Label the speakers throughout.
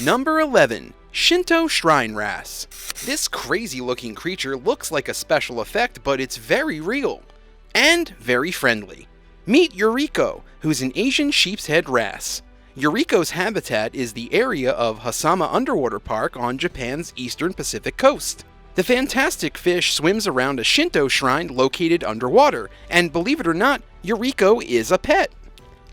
Speaker 1: Number 11. Shinto Shrine Wrasse. This crazy looking creature looks like a special effect, but it's very real. And very friendly. Meet Yuriko, who's an Asian sheep's head wrasse. Yuriko's habitat is the area of Hasama Underwater Park on Japan's eastern Pacific coast. The fantastic fish swims around a Shinto shrine located underwater, and believe it or not, Yuriko is a pet.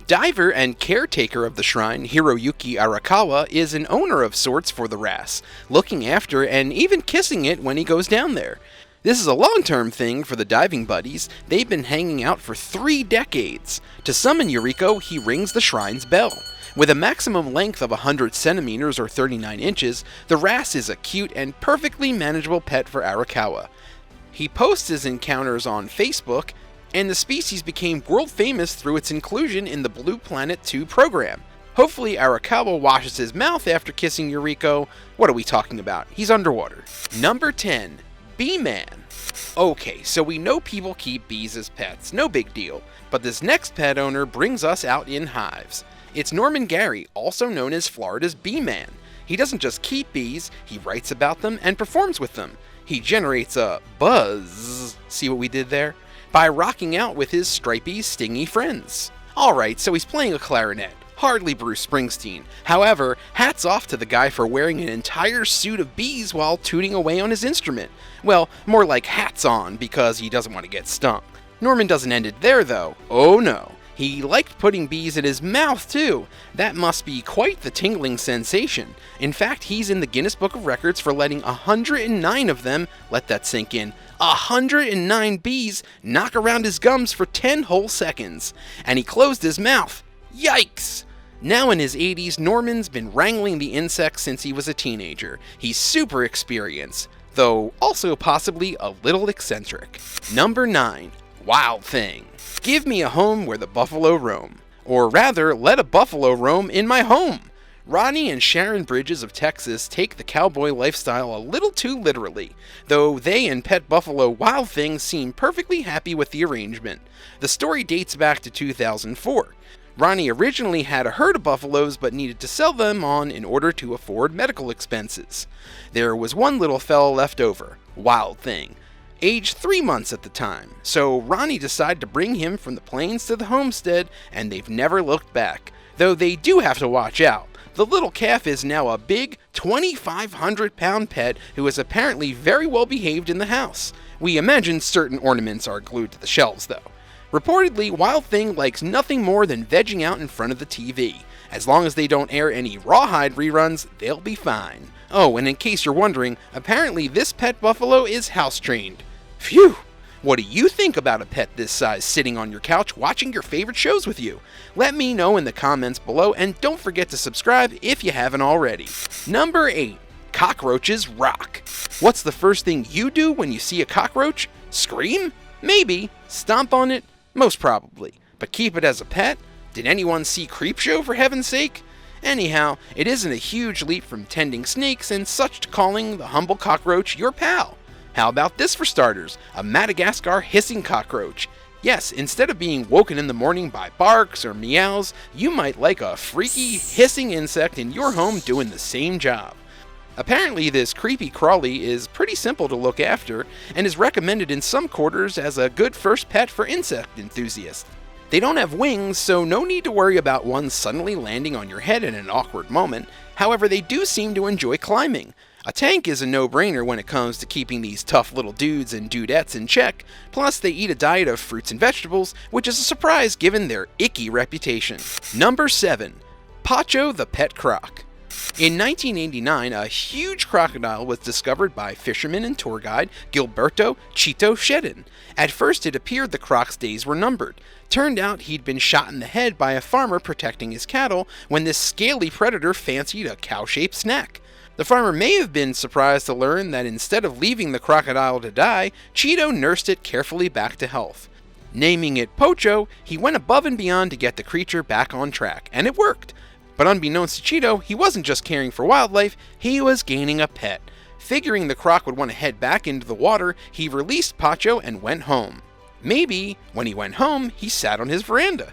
Speaker 1: Diver and caretaker of the shrine, Hiroyuki Arakawa, is an owner of sorts for the wrasse, looking after and even kissing it when he goes down there. This is a long-term thing for the diving buddies. They've been hanging out for 3 decades. To summon Yuriko, he rings the shrine's bell. With a maximum length of 100 centimeters or 39 inches, the wrasse is a cute and perfectly manageable pet for Arakawa. He posts his encounters on Facebook, and the species became world famous through its inclusion in the Blue Planet 2 program. Hopefully Arakawa washes his mouth after kissing Yuriko. What are we talking about? He's underwater. Number 10. Bee-Man. Okay, so we know people keep bees as pets, no big deal. But this next pet owner brings us out in hives. It's Norman Gary, also known as Florida's Bee-Man. He doesn't just keep bees, he writes about them and performs with them. He generates a buzz, see what we did there? By rocking out with his stripy, stingy friends. Alright, so he's playing a clarinet. Hardly Bruce Springsteen. However, hats off to the guy for wearing an entire suit of bees while tooting away on his instrument. Well, more like hats on, because he doesn't want to get stung. Norman doesn't end it there, though. Oh no. He liked putting bees in his mouth, too. That must be quite the tingling sensation. In fact, he's in the Guinness Book of Records for letting 109 of them, let that sink in, 109 bees knock around his gums for 10 whole seconds. And he closed his mouth. Yikes! Now in his 80s, Norman's been wrangling the insects since he was a teenager. He's super experienced, though also possibly a little eccentric. Number 9. Wild Thing. Give me a home where the buffalo roam. Or rather, let a buffalo roam in my home. Ronnie and Sharon Bridges of Texas take the cowboy lifestyle a little too literally, though they and pet buffalo Wild Thing seem perfectly happy with the arrangement. The story dates back to 2004. Ronnie originally had a herd of buffaloes but needed to sell them on in order to afford medical expenses. There was one little fella left over, Wild Thing, aged 3 months at the time, so Ronnie decided to bring him from the plains to the homestead, and they've never looked back. Though they do have to watch out. The little calf is now a big 2,500-pound pet who is apparently very well behaved in the house. We imagine certain ornaments are glued to the shelves, though. Reportedly, Wild Thing likes nothing more than vegging out in front of the TV. As long as they don't air any Rawhide reruns, they'll be fine. Oh, and in case you're wondering, apparently this pet buffalo is house-trained. Phew! What do you think about a pet this size sitting on your couch watching your favorite shows with you? Let me know in the comments below, and don't forget to subscribe if you haven't already. Number 8. Cockroaches rock. What's the first thing you do when you see a cockroach? Scream? Maybe. Stomp on it? Most probably. But keep it as a pet? Did anyone see Creepshow, for heaven's sake? Anyhow, it isn't a huge leap from tending snakes and such to calling the humble cockroach your pal. How about this for starters? A Madagascar hissing cockroach. Yes, instead of being woken in the morning by barks or meows, you might like a freaky hissing insect in your home doing the same job. Apparently this creepy crawly is pretty simple to look after and is recommended in some quarters as a good first pet for insect enthusiasts. They don't have wings, so no need to worry about one suddenly landing on your head in an awkward moment. However, they do seem to enjoy climbing. A tank is a no-brainer when it comes to keeping these tough little dudes and dudettes in check, plus they eat a diet of fruits and vegetables, which is a surprise given their icky reputation. Number 7. Pocho the Pet Croc. In 1989, a huge crocodile was discovered by fisherman and tour guide Gilberto Chito Shedden. At first it appeared the croc's days were numbered. Turned out he'd been shot in the head by a farmer protecting his cattle when this scaly predator fancied a cow-shaped snack. The farmer may have been surprised to learn that instead of leaving the crocodile to die, Chito nursed it carefully back to health. Naming it Pocho, he went above and beyond to get the creature back on track, and it worked. But unbeknownst to Chito, he wasn't just caring for wildlife, he was gaining a pet. Figuring the croc would want to head back into the water, he released Pocho and went home. Maybe, when he went home, he sat on his veranda.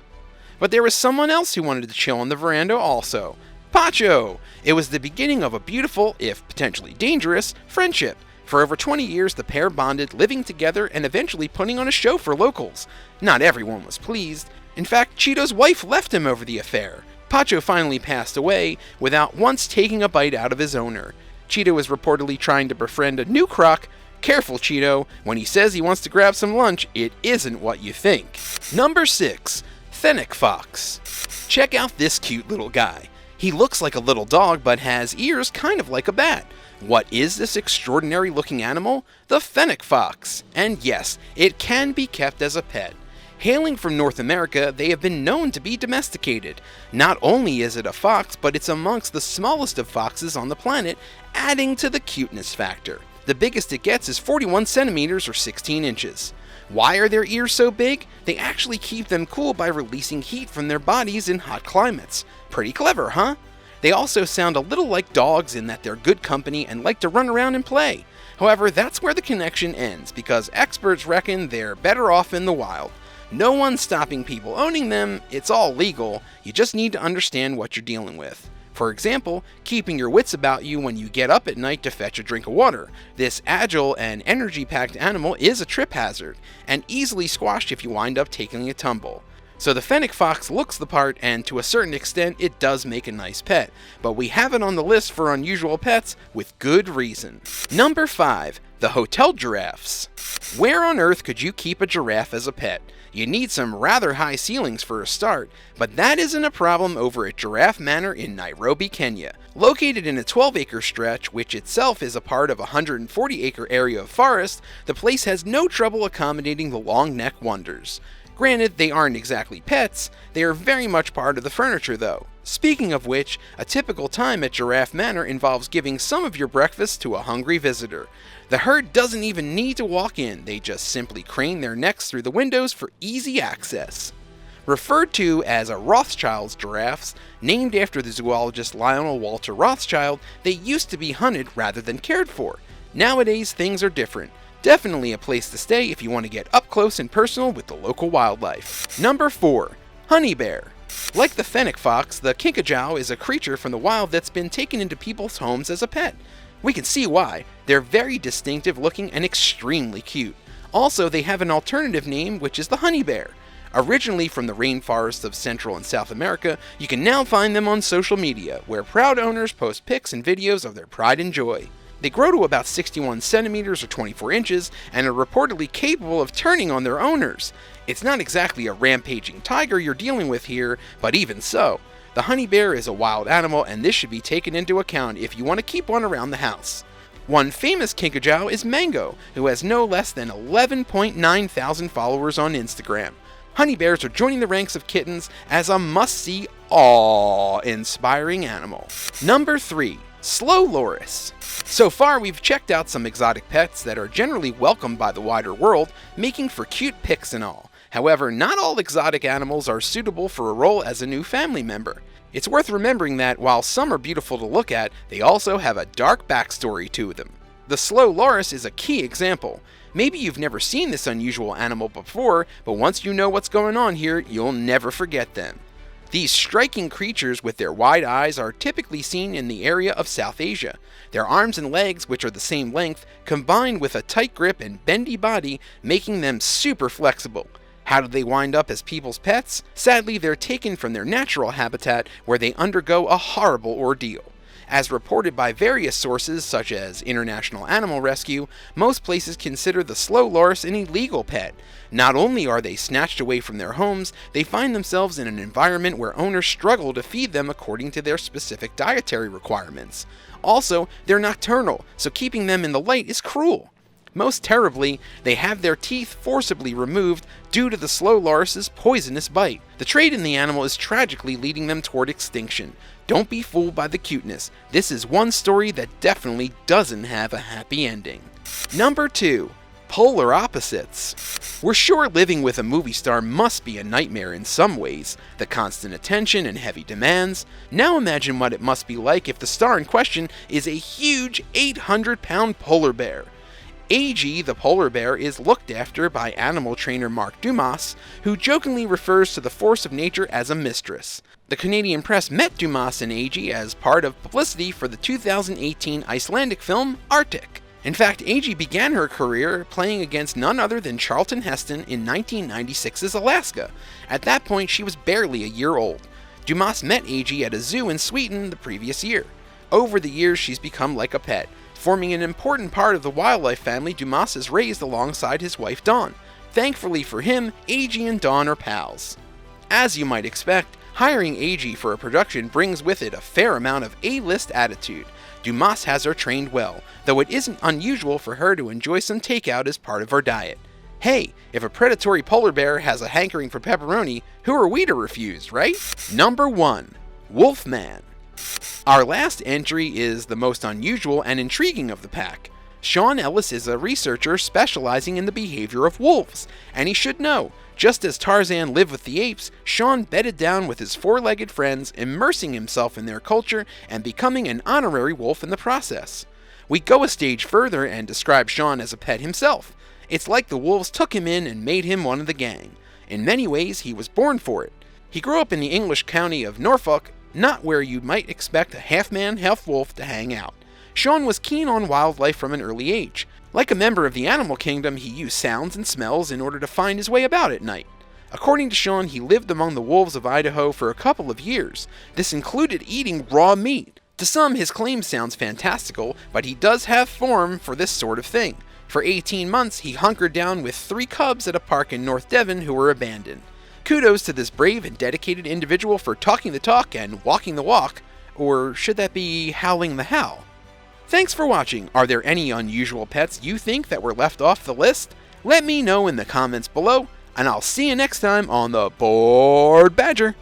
Speaker 1: But there was someone else who wanted to chill on the veranda also. Pocho! It was the beginning of a beautiful, if potentially dangerous, friendship. For over 20 years, the pair bonded, living together and eventually putting on a show for locals. Not everyone was pleased. In fact, Cheeto's wife left him over the affair. Pocho finally passed away without once taking a bite out of his owner. Cheeto is reportedly trying to befriend a new CROC. Careful, Cheeto. When he says he wants to grab some lunch, it isn't what you think. Number 6. Fennec Fox. Check out this cute little guy. He looks like a little dog but has ears kind of like a bat. What is this extraordinary looking animal? The Fennec Fox. And yes, it can be kept as a pet. Hailing from North America, they have been known to be domesticated. Not only is it a fox, but it's amongst the smallest of foxes on the planet, adding to the cuteness factor. The biggest it gets is 41 centimeters or 16 inches. Why are their ears so big? They actually keep them cool by releasing heat from their bodies in hot climates. Pretty clever, huh? They also sound a little like dogs in that they're good company and like to run around and play. However, that's where the connection ends, because experts reckon they're better off in the wild. No one's stopping people owning them, it's all legal, you just need to understand what you're dealing with. For example, keeping your wits about you when you get up at night to fetch a drink of water. This agile and energy-packed animal is a trip hazard, and easily squashed if you wind up taking a tumble. So the Fennec Fox looks the part, and to a certain extent it does make a nice pet, but we have it on the list for unusual pets with good reason. Number 5. The Hotel Giraffes. Where on earth could you keep a giraffe as a pet? You need some rather high ceilings for a start, but that isn't a problem over at Giraffe Manor in Nairobi, Kenya. Located in a 12-acre stretch, which itself is a part of a 140-acre area of forest, the place has no trouble accommodating the long-neck wonders. Granted, they aren't exactly pets, they are very much part of the furniture though. Speaking of which, a typical time at Giraffe Manor involves giving some of your breakfast to a hungry visitor. The herd doesn't even need to walk in, they just simply crane their necks through the windows for easy access. Referred to as a Rothschild's giraffes, named after the zoologist Lionel Walter Rothschild, they used to be hunted rather than cared for. Nowadays, things are different. Definitely a place to stay if you want to get up close and personal with the local wildlife. Number 4. Honey Bear. Like the Fennec Fox, the Kinkajou is a creature from the wild that's been taken into people's homes as a pet. We can see why. They're very distinctive looking and extremely cute. Also, they have an alternative name, which is the honey bear. Originally from the rainforests of Central and South America, you can now find them on social media, where proud owners post pics and videos of their pride and joy. They grow to about 61 centimeters or 24 inches and are reportedly capable of turning on their owners. It's not exactly a rampaging tiger you're dealing with here, but even so, the honey bear is a wild animal and this should be taken into account if you want to keep one around the house. One famous Kinkajou is Mango, who has no less than 11.9 thousand followers on Instagram. Honey bears are joining the ranks of kittens as a must-see, awe-inspiring animal. Number 3. Slow Loris. So far, we've checked out some exotic pets that are generally welcomed by the wider world, making for cute pics and all. However, not all exotic animals are suitable for a role as a new family member. It's worth remembering that while some are beautiful to look at, they also have a dark backstory to them. The Slow Loris is a key example. Maybe you've never seen this unusual animal before, but once you know what's going on here, you'll never forget them. These striking creatures with their wide eyes are typically seen in the area of South Asia. Their arms and legs, which are the same length, combine with a tight grip and bendy body, making them super flexible. How do they wind up as people's pets? Sadly, they're taken from their natural habitat where they undergo a horrible ordeal. As reported by various sources such as International Animal Rescue, most places consider the Slow Loris an illegal pet. Not only are they snatched away from their homes, they find themselves in an environment where owners struggle to feed them according to their specific dietary requirements. Also, they're nocturnal, so keeping them in the light is cruel. Most terribly, they have their teeth forcibly removed due to the Slow Loris's poisonous bite. The trade in the animal is tragically leading them toward extinction. Don't be fooled by the cuteness. This is one story that definitely doesn't have a happy ending. Number 2. Polar opposites. We're sure living with a movie star must be a nightmare in some ways. The constant attention and heavy demands. Now imagine what it must be like if the star in question is a huge 800-pound polar bear. AG, the polar bear, is looked after by animal trainer Mark Dumas, who jokingly refers to the force of nature as a mistress. The Canadian press met Dumas and AG as part of publicity for the 2018 Icelandic film Arctic. In fact, AG began her career playing against none other than Charlton Heston in 1996's Alaska. At that point, she was barely a year old. Dumas met AG at a zoo in Sweden the previous year. Over the years, she's become like a pet, forming an important part of the wildlife family Dumas has raised alongside his wife Dawn. Thankfully for him, AG and Dawn are pals. As you might expect, hiring AG for a production brings with it a fair amount of A-list attitude. Dumas has her trained well, though it isn't unusual for her to enjoy some takeout as part of her diet. Hey, if a predatory polar bear has a hankering for pepperoni, who are we to refuse, right? Number 1. Wolfman. Our last entry is the most unusual and intriguing of the pack. Sean Ellis is a researcher specializing in the behavior of wolves, and he should know, just as Tarzan lived with the apes, Sean bedded down with his four-legged friends, immersing himself in their culture and becoming an honorary wolf in the process. We go a stage further and describe Sean as a pet himself. It's like the wolves took him in and made him one of the gang. In many ways, he was born for it. He grew up in the English county of Norfolk, not where you might expect a half-man, half-wolf to hang out. Sean was keen on wildlife from an early age. Like a member of the animal kingdom, he used sounds and smells in order to find his way about at night. According to Sean, he lived among the wolves of Idaho for a couple of years. This included eating raw meat. To some, his claim sounds fantastical, but he does have form for this sort of thing. For 18 months, he hunkered down with 3 cubs at a park in North Devon who were abandoned. Kudos to this brave and dedicated individual for talking the talk and walking the walk, or should that be howling the howl? Thanks for watching. Are there any unusual pets you think that were left off the list? Let me know in the comments below, and I'll see you next time on the Bored Badger.